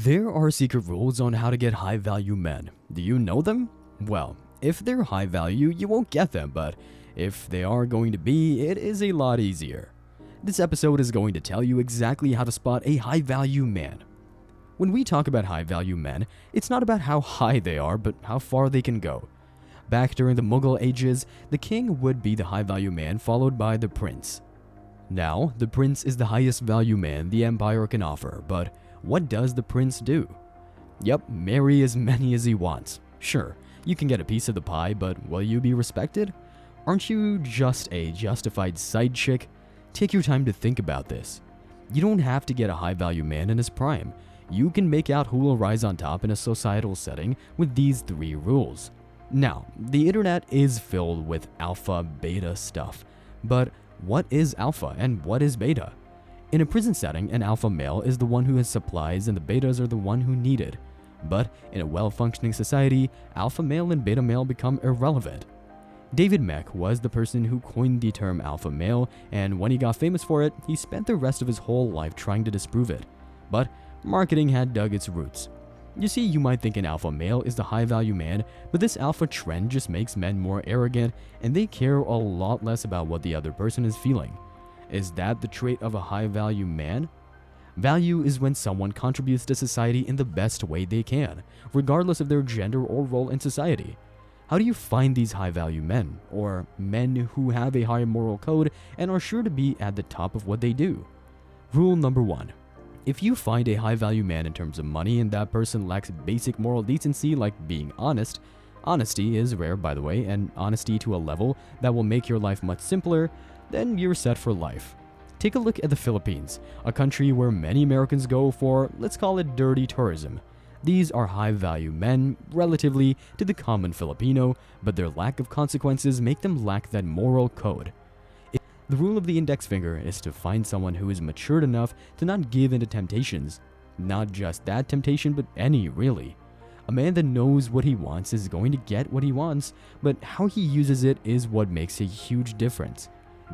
There are secret rules on how to get high value men. Do you know them? Well, if they're high value, you won't get them, but if they are going to be, it is a lot easier. This episode is going to tell you exactly how to spot a high value man. When we talk about high value men, it's not about how high they are, but how far they can go. Back during the Mughal ages, the king would be the high value man followed by the prince. Now, the prince is the highest value man the empire can offer, but what does the prince do? Yep, marry as many as he wants. Sure, you can get a piece of the pie, but will you be respected? Aren't you just a justified side chick? Take your time to think about this. You don't have to get a high value man in his prime. You can make out who will rise on top in a societal setting with these 3 rules. Now, the internet is filled with alpha, beta stuff, but what is alpha and what is beta? In a prison setting, an alpha male is the one who has supplies and the betas are the one who need it. But in a well-functioning society, alpha male and beta male become irrelevant. David Mech was the person who coined the term alpha male, and when he got famous for it, he spent the rest of his whole life trying to disprove it. But marketing had dug its roots. You see, you might think an alpha male is the high-value man, but this alpha trend just makes men more arrogant, and they care a lot less about what the other person is feeling. Is that the trait of a high-value man? Value is when someone contributes to society in the best way they can, regardless of their gender or role in society. How do you find these high-value men, or men who have a high moral code and are sure to be at the top of what they do? Rule number 1. If you find a high-value man in terms of money and that person lacks basic moral decency like being honest, honesty is rare by the way, and honesty to a level that will make your life much simpler, then you're set for life. Take a look at the Philippines, a country where many Americans go for, let's call it dirty tourism. These are high-value men, relatively to the common Filipino, but their lack of consequences make them lack that moral code. The rule of the index finger is to find someone who is matured enough to not give in to temptations. Not just that temptation, but any, really. A man that knows what he wants is going to get what he wants, but how he uses it is what makes a huge difference.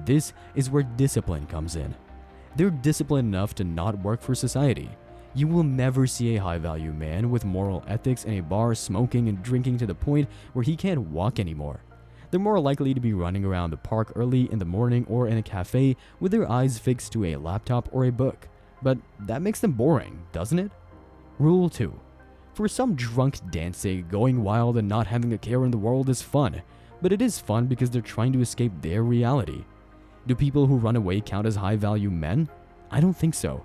This is where discipline comes in. They're disciplined enough to not work for society. You will never see a high-value man with moral ethics in a bar smoking and drinking to the point where he can't walk anymore. They're more likely to be running around the park early in the morning or in a cafe with their eyes fixed to a laptop or a book. But that makes them boring, doesn't it? Rule 2. For some drunk dancing, going wild and not having a care in the world is fun, but it is fun because they're trying to escape their reality. Do people who run away count as high-value men? I don't think so.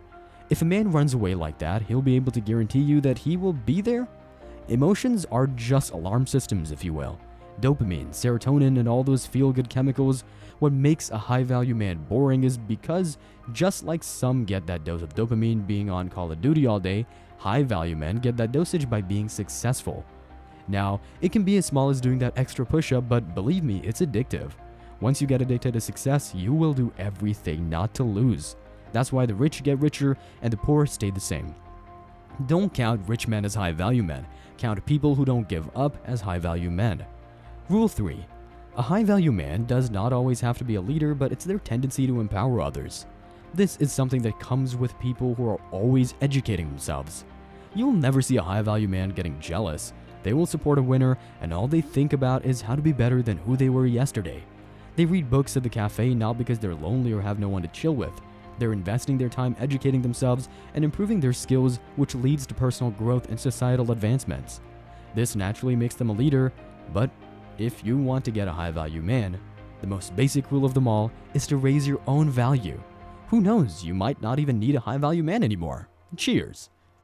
If a man runs away like that, he'll be able to guarantee you that he will be there? Emotions are just alarm systems, if you will. Dopamine, serotonin, and all those feel-good chemicals. What makes a high-value man boring is because, just like some get that dose of dopamine being on Call of Duty all day, high-value men get that dosage by being successful. Now, it can be as small as doing that extra push-up, but believe me, it's addictive. Once you get addicted to success, you will do everything not to lose. That's why the rich get richer and the poor stay the same. Don't count rich men as high-value men. Count people who don't give up as high-value men. Rule 3. A high-value man does not always have to be a leader, but it's their tendency to empower others. This is something that comes with people who are always educating themselves. You'll never see a high-value man getting jealous. They will support a winner, and all they think about is how to be better than who they were yesterday. They read books at the cafe not because they're lonely or have no one to chill with. They're investing their time educating themselves and improving their skills, which leads to personal growth and societal advancements. This naturally makes them a leader, but if you want to get a high-value man, the most basic rule of them all is to raise your own value. Who knows, you might not even need a high-value man anymore. Cheers!